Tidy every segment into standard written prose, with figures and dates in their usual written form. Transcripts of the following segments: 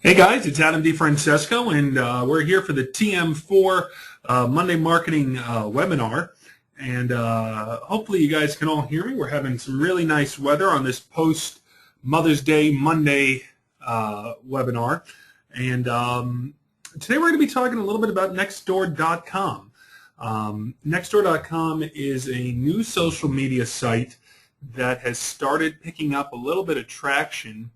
Hey guys, it's Adam DeFrancesco, and we're here for the TM4 Monday Marketing webinar. And hopefully you guys can all hear me. We're having some really nice weather on this post Mother's Day Monday webinar. And today we're going to be talking a little bit about Nextdoor.com. Nextdoor.com is a new social media site that has started picking up a little bit of traction.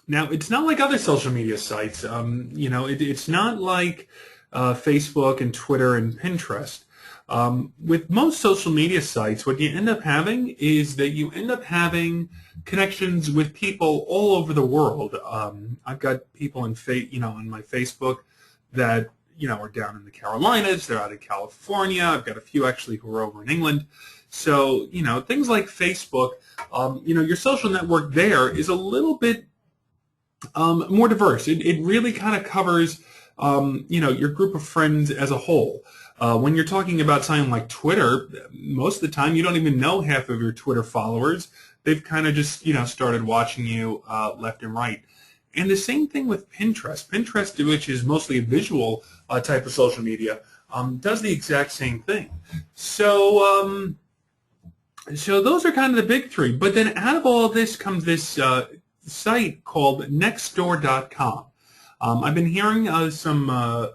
Now, it's not like other social media sites. It's not like Facebook and Twitter and Pinterest. With most social media sites, what you end up having is that you end up having connections with people all over the world. I've got people on my Facebook that are down in the Carolinas. They're out in California. I've got a few actually who are over in England. So things like Facebook. Your social network there is a little bit more diverse. It really kind of covers, your group of friends as a whole. When you're talking about something like Twitter, most of the time you don't even know half of your Twitter followers. They've kind of just, started watching you left and right. And the same thing with Pinterest. Pinterest, which is mostly a visual type of social media, does the exact same thing. So those are kind of the big three. But then out of all this comes this site called Nextdoor.com. I've been hearing some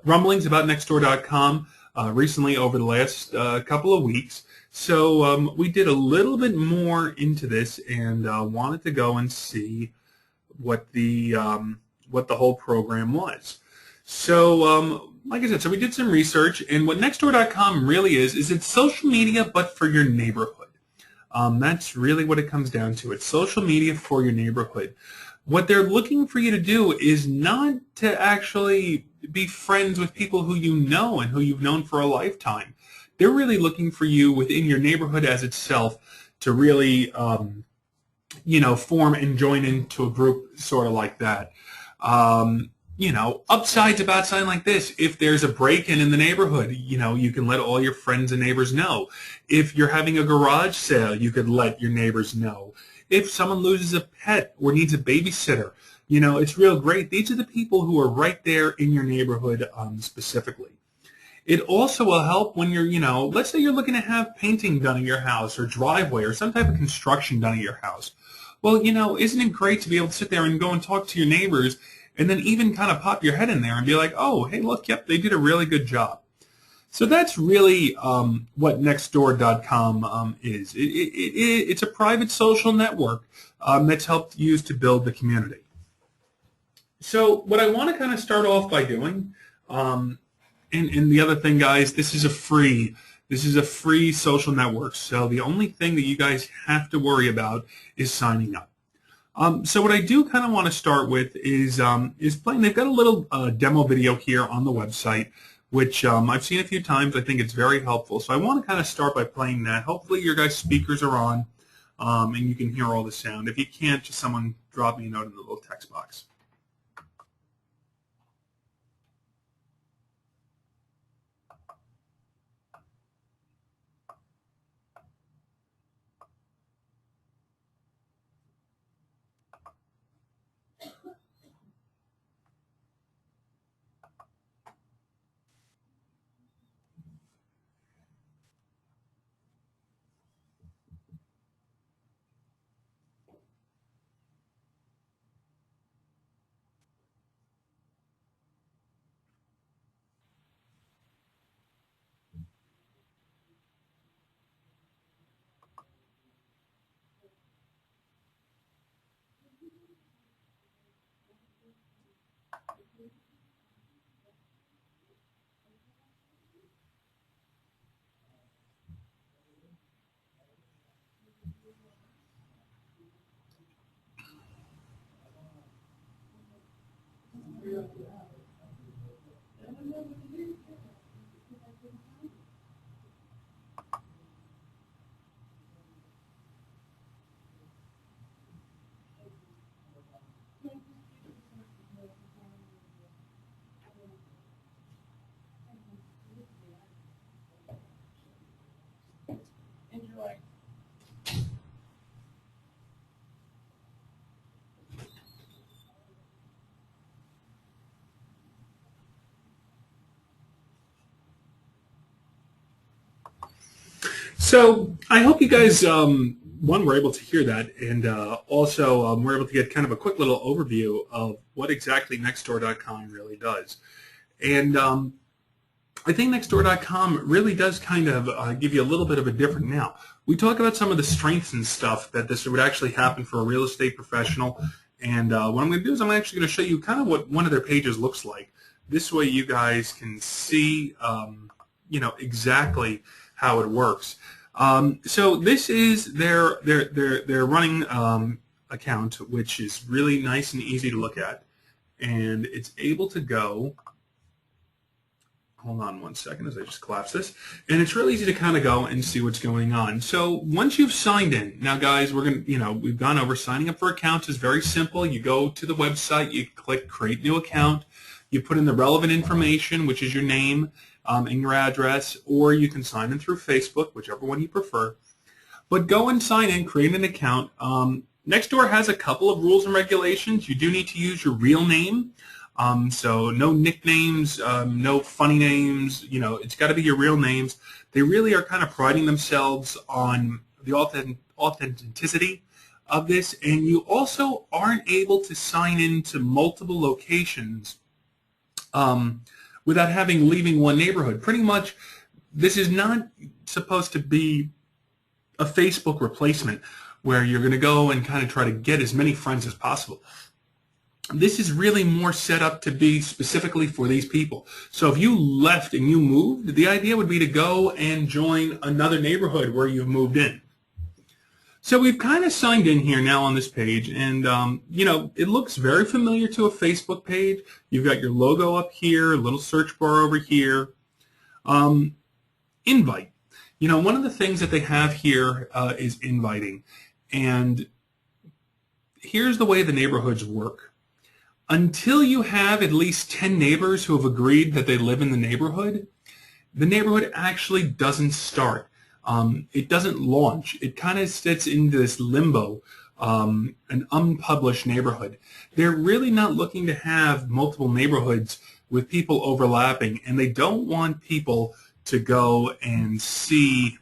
rumblings about Nextdoor.com recently over the last couple of weeks. So we did a little bit more into this and wanted to go and see what the whole program was. So like I said, so we did some research, and what Nextdoor.com really is it's social media but for your neighborhood. That's really what it comes down to. It's social media for your neighborhood. What they're looking for you to do is not to actually be friends with people who you know and who you've known for a lifetime. They're really looking for you within your neighborhood as itself to really, form and join into a group sort of like that. Upsides about something like this, if there's a break-in in the neighborhood, you can let all your friends and neighbors know. If you're having a garage sale, you could let your neighbors know. If someone loses a pet or needs a babysitter, it's real great. These are the people who are right there in your neighborhood specifically. It also will help when you're, let's say you're looking to have painting done in your house or driveway or some type of construction done in your house. Well, isn't it great to be able to sit there and go and talk to your neighbors and then even kind of pop your head in there and be like, oh, hey, look, yep, they did a really good job. So that's really what Nextdoor.com is. It's a private social network that's helped use to build the community. So what I want to kind of start off by doing, and the other thing, guys, this is a free social network. So the only thing that you guys have to worry about is signing up. So what I do kind of want to start with is playing. They've got a little demo video here on the website, which I've seen a few times. I think it's very helpful. So I want to kind of start by playing that. Hopefully your guys' speakers are on and you can hear all the sound. If you can't, just someone drop me a note in the little text box. So I hope you guys, one, were able to hear that, and also were able to get kind of a quick little overview of what exactly Nextdoor.com really does. And I think Nextdoor.com really does kind of give you a little bit of a different now. We talk about some of the strengths and stuff that this would actually happen for a real estate professional. And what I'm going to do is I'm actually going to show you kind of what one of their pages looks like. This way you guys can see, exactly how it works. So this is their running account, which is really nice and easy to look at. And it's able to go, hold on one second as I just collapse this, and it's really easy to kind of go and see what's going on. So once you've signed in, now guys, we're going to, we've gone over signing up for accounts is very simple. You go to the website, you click create new account, you put in the relevant information, which is your name and your address, or you can sign in through Facebook, whichever one you prefer. But go and sign in, create an account. Nextdoor has a couple of rules and regulations. You do need to use your real name. So no nicknames, no funny names, it's got to be your real names. They really are kind of priding themselves on the authenticity of this, and you also aren't able to sign into multiple locations without leaving one neighborhood. Pretty much, this is not supposed to be a Facebook replacement where you're going to go and kind of try to get as many friends as possible. This is really more set up to be specifically for these people. So if you left and you moved, the idea would be to go and join another neighborhood where you've moved in. So we've kind of signed in here now on this page, and it looks very familiar to a Facebook page. You've got your logo up here, a little search bar over here. Invite. One of the things that they have here is inviting, and here's the way the neighborhoods work. Until you have at least 10 neighbors who have agreed that they live in the neighborhood actually doesn't start. It doesn't launch. It kind of sits in this limbo, an unpublished neighborhood. They're really not looking to have multiple neighborhoods with people overlapping, and they don't want people to go and see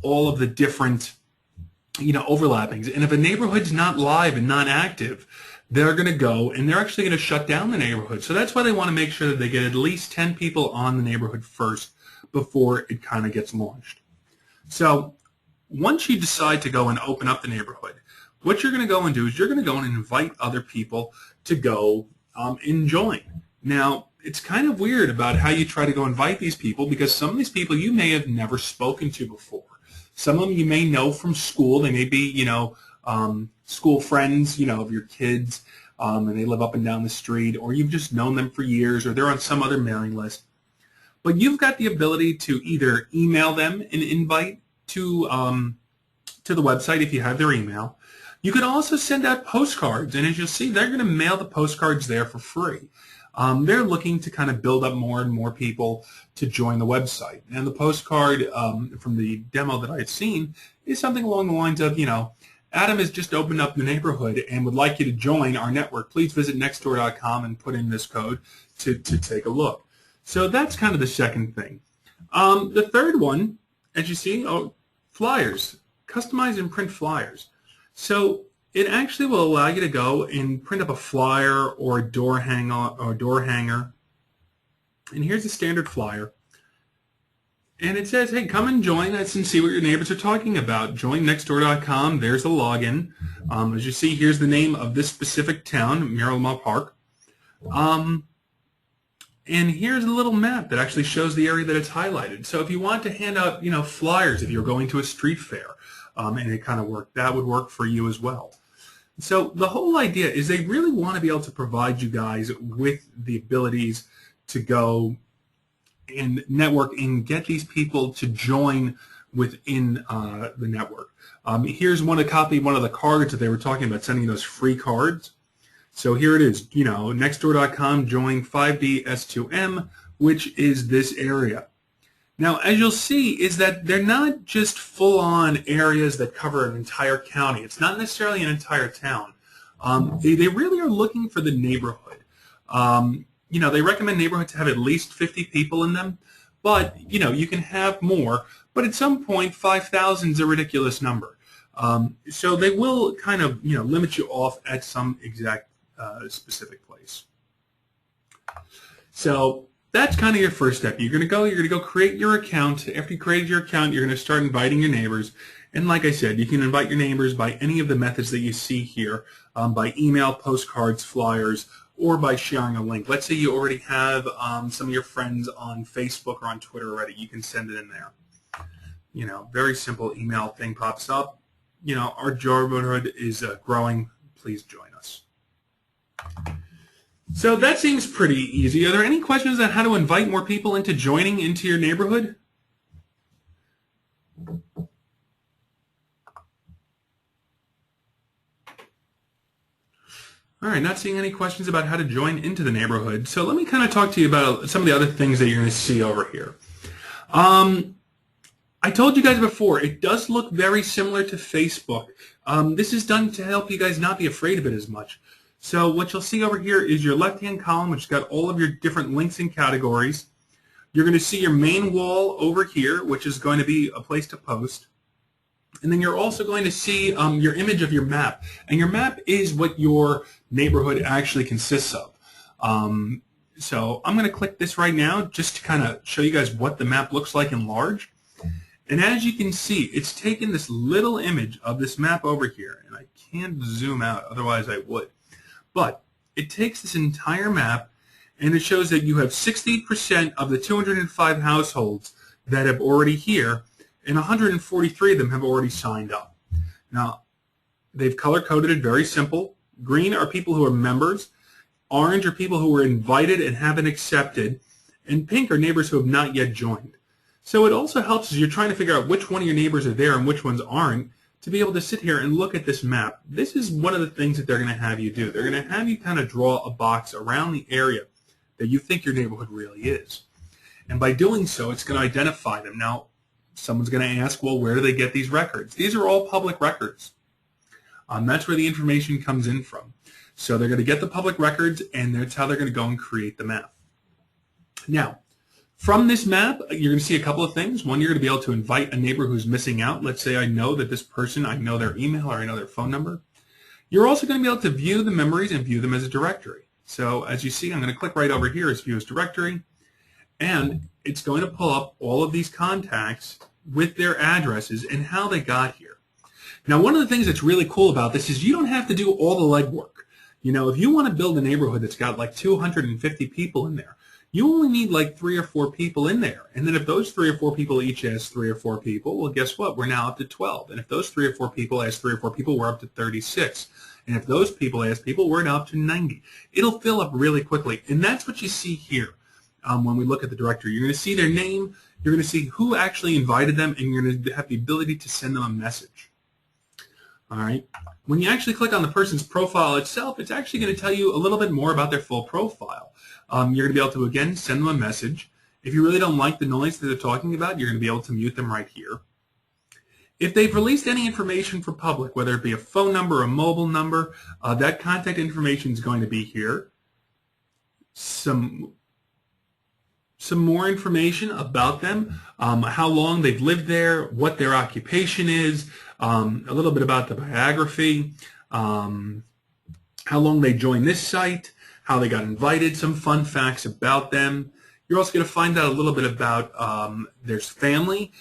all of the different overlappings. And if a neighborhood's not live and not active, they're going to go and they're actually going to shut down the neighborhood. So that's why they want to make sure that they get at least 10 people on the neighborhood first before it kind of gets launched. So once you decide to go and open up the neighborhood, what you're going to go and do is you're going to go and invite other people to go and join. Now, it's kind of weird about how you try to go invite these people, because some of these people you may have never spoken to before. Some of them you may know from school. They may be, school friends, of your kids, and they live up and down the street, or you've just known them for years, or they're on some other mailing list. But you've got the ability to either email them an invite to the website if you have their email. You can also send out postcards, and as you'll see, they're going to mail the postcards there for free. They're looking to kind of build up more and more people to join the website. And the postcard from the demo that I've seen is something along the lines of, Adam has just opened up the neighborhood and would like you to join our network. Please visit Nextdoor.com and put in this code to take a look. So that's kind of the second thing. The third one, as you see, flyers. Customize and print flyers. So it actually will allow you to go and print up a flyer or a door hanger. And here's a standard flyer. And it says, hey, come and join us and see what your neighbors are talking about. Join Nextdoor.com. There's the login. As you see, here's the name of this specific town, Miramar Park. And here's a little map that actually shows the area that it's highlighted. So if you want to hand out, flyers if you're going to a street fair, and it kind of worked, that would work for you as well. So the whole idea is they really want to be able to provide you guys with the abilities to go and network and get these people to join within the network. Here's a copy of one of the cards that they were talking about, sending those free cards. So here it is, Nextdoor.com, join 5DS2M, which is this area. Now, as you'll see, is that they're not just full-on areas that cover an entire county. It's not necessarily an entire town. They really are looking for the neighborhood. they recommend neighborhoods have at least 50 people in them, but, you can have more. But at some point, 5,000 is a ridiculous number. So they will kind of, limit you off at some exact specific place. So that's kind of your first step. You're going to go create your account. After you created your account, you're going to start inviting your neighbors. And like I said, you can invite your neighbors by any of the methods that you see here, by email, postcards, flyers, or by sharing a link. Let's say you already have some of your friends on Facebook or on Twitter already. You can send it in there. Very simple email thing pops up. Our neighborhood is growing. Please join us. So that seems pretty easy. Are there any questions on how to invite more people into joining into your neighborhood? All right, not seeing any questions about how to join into the neighborhood. So let me kind of talk to you about some of the other things that you're going to see over here. I told you guys before, it does look very similar to Facebook. This is done to help you guys not be afraid of it as much. So what you'll see over here is your left-hand column, which has got all of your different links and categories. You're going to see your main wall over here, which is going to be a place to post. And then you're also going to see your image of your map. And your map is what your neighborhood actually consists of. So I'm going to click this right now just to kind of show you guys what the map looks like in large. And as you can see, it's taken this little image of this map over here. And I can't zoom out, otherwise I would. But it takes this entire map, and it shows that you have 60% of the 205 households that have already here, and 143 of them have already signed up. Now, they've color-coded it very simple. Green are people who are members. Orange are people who were invited and haven't accepted. And pink are neighbors who have not yet joined. So it also helps as you're trying to figure out which one of your neighbors are there and which ones aren't, to be able to sit here and look at this map. This is one of the things that they're going to have you do. They're going to have you kind of draw a box around the area that you think your neighborhood really is. And by doing so, it's going to identify them. Now, someone's going to ask, well, where do they get these records? These are all public records. That's where the information comes in from. So they're going to get the public records, and that's how they're going to go and create the map. Now, from this map, you're going to see a couple of things. One, you're going to be able to invite a neighbor who's missing out. Let's say I know that this person, I know their email or I know their phone number. You're also going to be able to view the memories and view them as a directory. So as you see, I'm going to click right over here as View as Directory, and it's going to pull up all of these contacts with their addresses and how they got here. Now, one of the things that's really cool about this is you don't have to do all the legwork. If you want to build a neighborhood that's got like 250 people in there, you only need like 3 or 4 people in there. And then if those 3 or 4 people each ask 3 or 4 people, well, guess what? We're now up to 12. And if those 3 or 4 people ask 3 or 4 people, we're up to 36. And if those people ask people, we're now up to 90. It'll fill up really quickly. And that's what you see here when we look at the directory. You're going to see their name. You're going to see who actually invited them. And you're going to have the ability to send them a message. All right. When you actually click on the person's profile itself, it's actually going to tell you a little bit more about their full profile. You're going to be able to, again, send them a message. If you really don't like the noise that they're talking about, you're going to be able to mute them right here. If they've released any information for public, whether it be a phone number, a mobile number, that contact information is going to be here. Some more information about them, how long they've lived there, what their occupation is, a little bit about the biography, how long they joined this site, how they got invited, some fun facts about them. You're also going to find out a little bit about their family.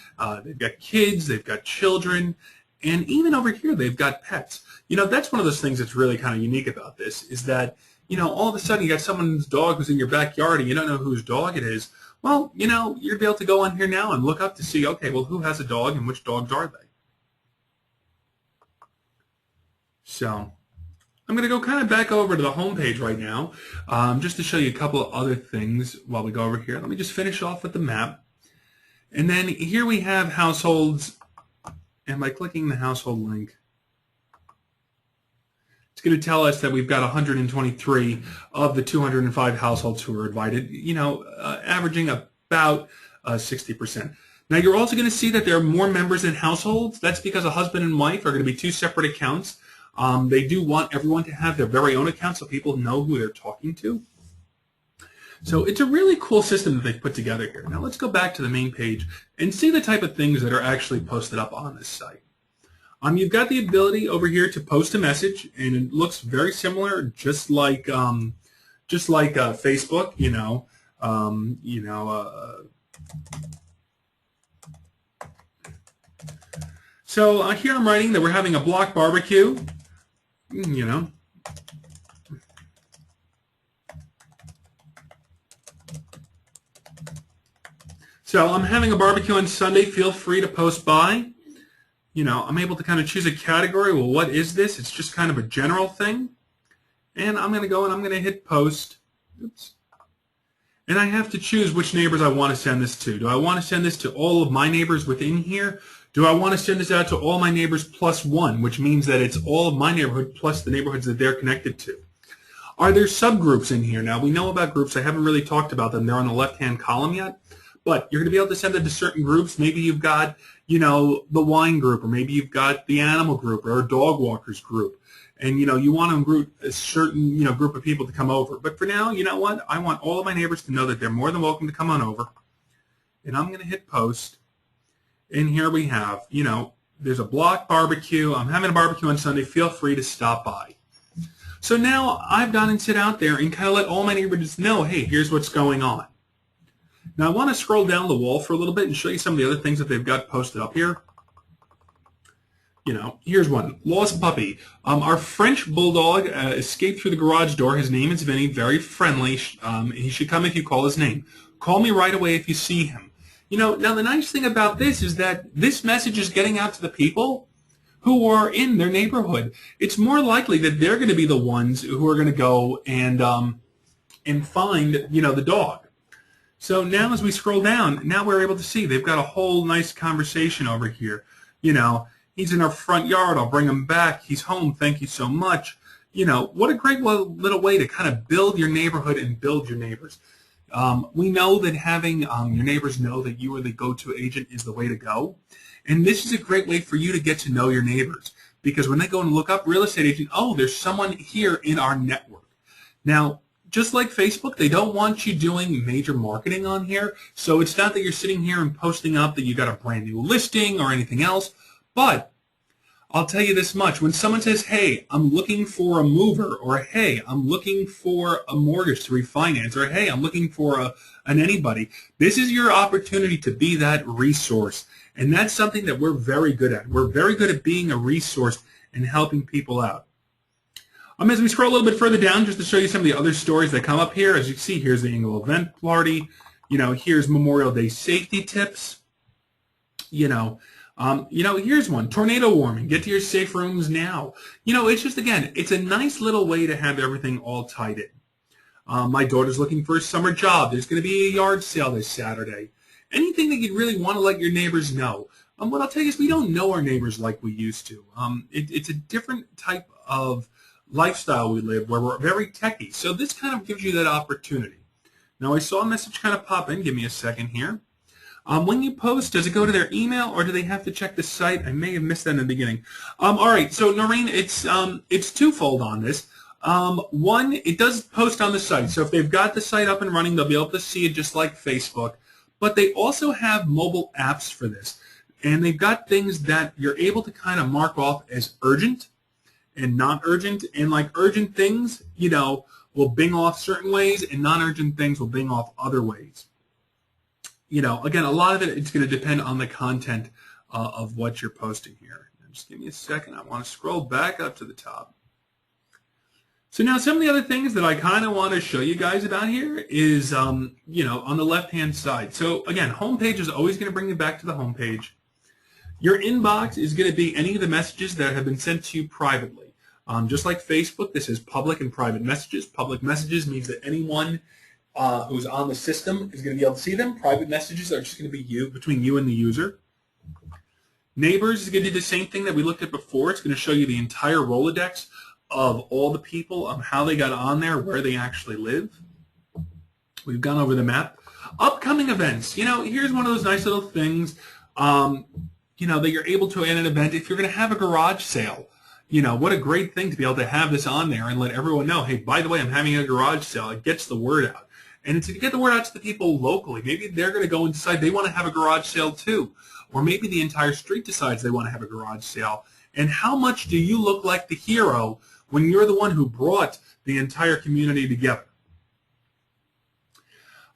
They've got kids, they've got children, and even over here they've got pets. That's one of those things that's really kind of unique about this is that, all of a sudden you got someone's dog who's in your backyard and you don't know whose dog it is. Well, you're going to be able to go on here now and look up to see, okay, well, who has a dog and which dogs are they? So I'm going to go kind of back over to the home page right now just to show you a couple of other things while we go over here. Let me just finish off with the map. And then here we have households, and by clicking the household link, it's going to tell us that we've got 123 of the 205 households who are invited, averaging about 60%. Now, you're also going to see that there are more members than households. That's because a husband and wife are going to be 2 separate accounts. They do want everyone to have their very own account so people know who they're talking to. So it's a really cool system that they've put together here. Now let's go back to the main page and see the type of things that are actually posted up on this site. You've got the ability over here to post a message, and it looks very similar, just like Facebook. So here I'm writing that we're having a block barbecue. So I'm having a barbecue on Sunday. Feel free to post by. I'm able to kind of choose a category. Well, what is this? It's just kind of a general thing. And I'm going to go and I'm going to hit post. Oops. And I have to choose which neighbors I want to send this to. Do I want to send this to all of my neighbors within here? Do I want to send this out to all my neighbors plus one, which means that it's all of my neighborhood plus the neighborhoods that they're connected to? Are there subgroups in here? Now, we know about groups. I haven't really talked about them. They're on the left-hand column yet. But you're going to be able to send it to certain groups. Maybe you've got, the wine group, or maybe you've got the animal group or a dog walkers group. And, you want to group a certain, group of people to come over. But for now, you know what? I want all of my neighbors to know that they're more than welcome to come on over. And I'm going to hit post. And here we have, there's a block barbecue. I'm having a barbecue on Sunday. Feel free to stop by. So now I've gone and sit out there and kind of let all my neighbors know, hey, here's what's going on. Now I want to scroll down the wall for a little bit and show you some of the other things that they've got posted up here. Here's one. Lost puppy. Our French bulldog escaped through the garage door. His name is Vinny. Very friendly. He should come if you call his name. Call me right away if you see him. Now the nice thing about this is that this message is getting out to the people who are in their neighborhood. It's more likely that they're going to be the ones who are going to go and find, the dog. So now as we scroll down, now we're able to see they've got a whole nice conversation over here. He's in our front yard. I'll bring him back. He's home. Thank you so much. What a great little way to kind of build your neighborhood and build your neighbors. We know that having your neighbors know that you are the go-to agent is the way to go. And this is a great way for you to get to know your neighbors. Because when they go and look up real estate agent, oh, there's someone here in our network. Now, just like Facebook, they don't want you doing major marketing on here. So it's not that you're sitting here and posting up that you got a brand new listing or anything else. But I'll tell you this much. When someone says, hey, I'm looking for a mover, or hey, I'm looking for a mortgage to refinance, or hey, I'm looking for an anybody, this is your opportunity to be that resource. And that's something that we're very good at. We're very good at being a resource and helping people out. As we scroll a little bit further down, just to show you some of the other stories that come up here, as you can see, here's the annual event party. Here's Memorial Day safety tips. Here's one, tornado warning. Get to your safe rooms now. It's just, again, it's a nice little way to have everything all tied in. My daughter's looking for a summer job. There's going to be a yard sale this Saturday. Anything that you'd really want to let your neighbors know. What I'll tell you is we don't know our neighbors like we used to. It's a different type of lifestyle we live where we're very techy. So this kind of gives you that opportunity. Now I saw a message kind of pop in. Give me a second here. When you post, does it go to their email or do they have to check the site? I may have missed that in the beginning. All right, so Noreen, it's twofold on this. One, it does post on the site. So if they've got the site up and running, they'll be able to see it just like Facebook. But they also have mobile apps for this. And they've got things that you're able to kind of mark off as urgent and not urgent. And like urgent things, will bing off certain ways, and non-urgent things will bing off other ways. Again, a lot of it's going to depend on the content of what you're posting here. Just give me a second. I want to scroll back up to the top. So now some of the other things that I kind of want to show you guys about here is, on the left-hand side. So again, homepage is always going to bring you back to the homepage. Your inbox is going to be any of the messages that have been sent to you privately. Just like Facebook, this is public and private messages. Public messages means that anyone who's on the system is going to be able to see them. Private messages are just going to be between you and the user. Neighbors is going to do the same thing that we looked at before. It's going to show you the entire Rolodex of all the people, how they got on there, where they actually live. We've gone over the map. Upcoming events. Here's one of those nice little things, that you're able to at an event. If you're going to have a garage sale, what a great thing to be able to have this on there and let everyone know, hey, by the way, I'm having a garage sale. It gets the word out. And it's to get the word out to the people locally. Maybe they're going to go and decide they want to have a garage sale too. Or maybe the entire street decides they want to have a garage sale. And how much do you look like the hero when you're the one who brought the entire community together?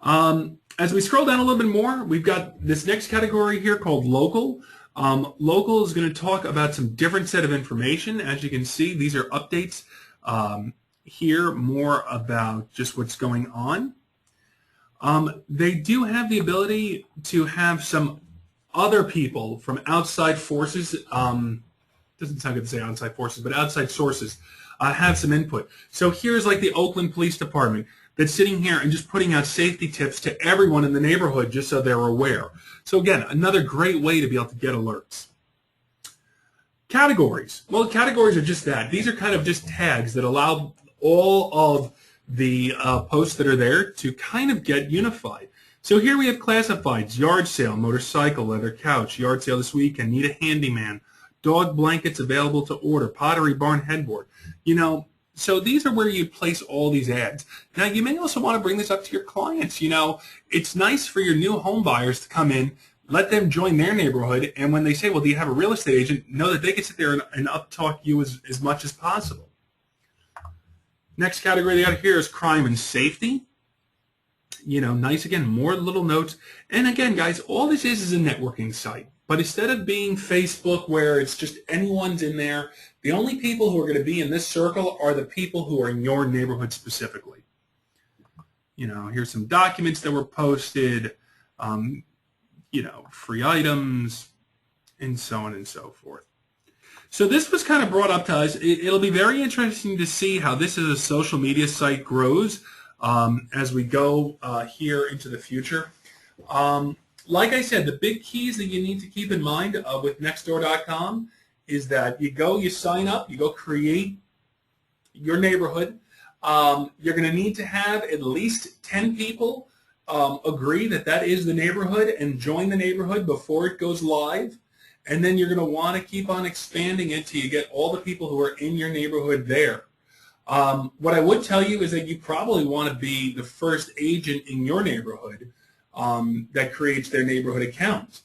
As we scroll down a little bit more, we've got this next category here called local. Local is going to talk about some different set of information. As you can see, these are updates here, more about just what's going on. They do have the ability to have some other people from outside forces, doesn't sound good to say outside forces, but outside sources, have some input. So here's like the Oakland Police Department that's sitting here and just putting out safety tips to everyone in the neighborhood just so they're aware. So again, another great way to be able to get alerts. Categories. Well, categories are just that. These are kind of just tags that allow all of the posts that are there to kind of get unified. So here we have classifieds: yard sale, motorcycle, leather couch, yard sale this weekend, need a handyman, dog blankets available to order, pottery barn headboard. You know, so these are where you place all these ads. Now, you may also want to bring this up to your clients. You know, it's nice for your new home buyers to come in, let them join their neighborhood, and when they say, well, do you have a real estate agent, know that they can sit there and up-talk you as much as possible. Next category they got here is crime and safety. You know, nice, again, more little notes. And again, guys, all this is a networking site. But instead of being Facebook where it's just anyone's in there, the only people who are going to be in this circle are the people who are in your neighborhood specifically. You know, here's some documents that were posted, you know, free items, and so on and so forth. So this was kind of brought up to us. It'll be very interesting to see how this as a social media site grows as we go here into the future. Like I said, the big keys that you need to keep in mind with Nextdoor.com is that you go, you sign up, you go create your neighborhood. You're going to need to have at least 10 people agree that that is the neighborhood and join the neighborhood before it goes live. And then you're going to want to keep on expanding it till you get all the people who are in your neighborhood there. What I would tell you is that you probably want to be the first agent in your neighborhood that creates their neighborhood account.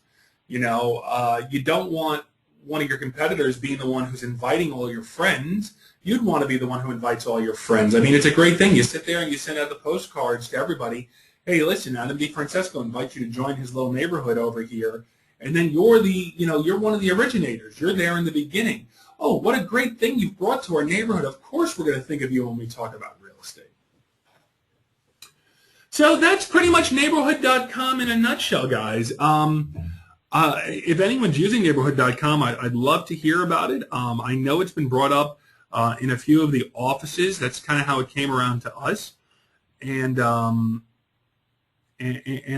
You know, you don't want one of your competitors being the one who's inviting all your friends. You'd want to be the one who invites all your friends. I mean, it's a great thing. You sit there and you send out the postcards to everybody. Hey, listen, Adam DiFrancesco invites you to join his little neighborhood over here. And then you're the, you know, you're one of the originators. You're there in the beginning. Oh, what a great thing you've brought to our neighborhood. Of course we're going to think of you when we talk about real estate. So that's pretty much neighborhood.com in a nutshell, guys. If anyone's using neighborhood.com, I'd love to hear about it. I know it's been brought up in a few of the offices. That's kind of how it came around to us. And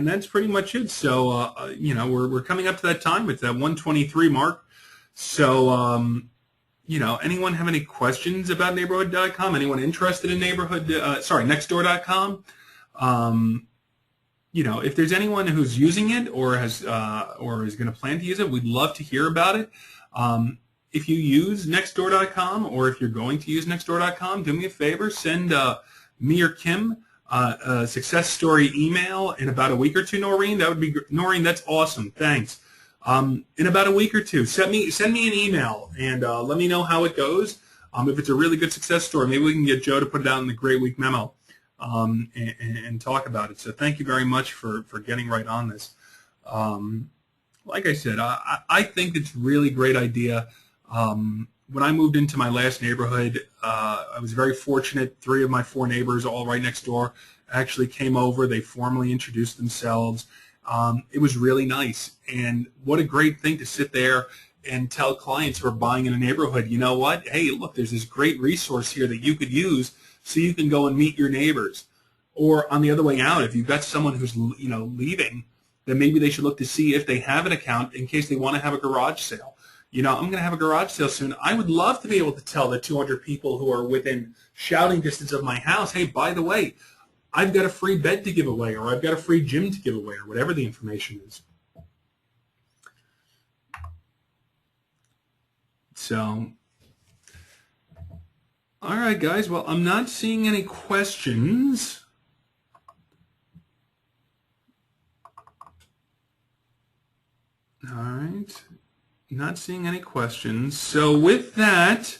that's pretty much it. So, you know, we're coming up to that time. It's that 1:23 mark. So, you know, anyone have any questions about neighborhood.com? Anyone interested in Nextdoor.com? You know, if there's anyone who's using it or has or is going to plan to use it, we'd love to hear about it. If you use Nextdoor.com or if you're going to use Nextdoor.com, do me a favor, send me or Kim a success story email in about a week or two, Noreen. That would be Noreen. That's awesome. Thanks. In about a week or two, send me an email and let me know how it goes. If it's a really good success story, maybe we can get Joe to put it out in the Great Week memo and talk about it. So thank you very much for getting right on this. Like I said, I think it's a really great idea. When I moved into my last neighborhood, I was very fortunate. 3 of my 4 neighbors, all right next door, actually came over. They formally introduced themselves. It was really nice. And what a great thing to sit there and tell clients who are buying in a neighborhood, you know what? Hey, look, there's this great resource here that you could use so you can go and meet your neighbors. Or on the other way out, if you've got someone who's, you know, leaving, then maybe they should look to see if they have an account in case they want to have a garage sale. You know, I'm going to have a garage sale soon. I would love to be able to tell the 200 people who are within shouting distance of my house, hey, by the way, I've got a free bed to give away, or I've got a free gym to give away, or whatever the information is. So, all right, guys. Well, I'm not seeing any questions. right. Not seeing any questions. So with that,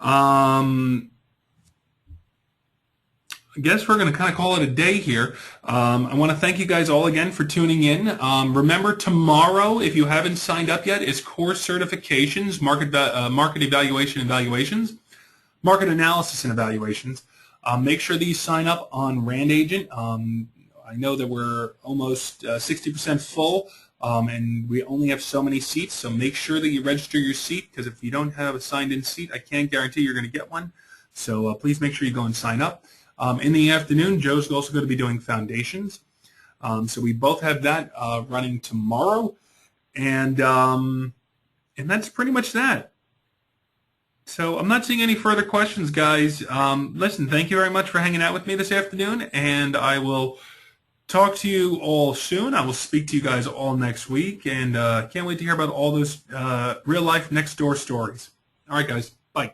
I guess we're going to kind of call it a day here. I want to thank you guys all again for tuning in. Remember, tomorrow, if you haven't signed up yet, is course certifications, market evaluation evaluations, market analysis and evaluations. Make sure that you sign up on Rand Agent. I know that we're almost 60% full, and we only have so many seats, so make sure that you register your seat, because if you don't have a signed-in seat, I can't guarantee you're going to get one. So please make sure you go and sign up. In the afternoon, Joe's also going to be doing foundations. So we both have that running tomorrow, and that's pretty much that. So I'm not seeing any further questions, guys. Listen, thank you very much for hanging out with me this afternoon, and I will talk to you all soon. I will speak to you guys all next week, and can't wait to hear about all those real-life Nextdoor stories. All right, guys. Bye.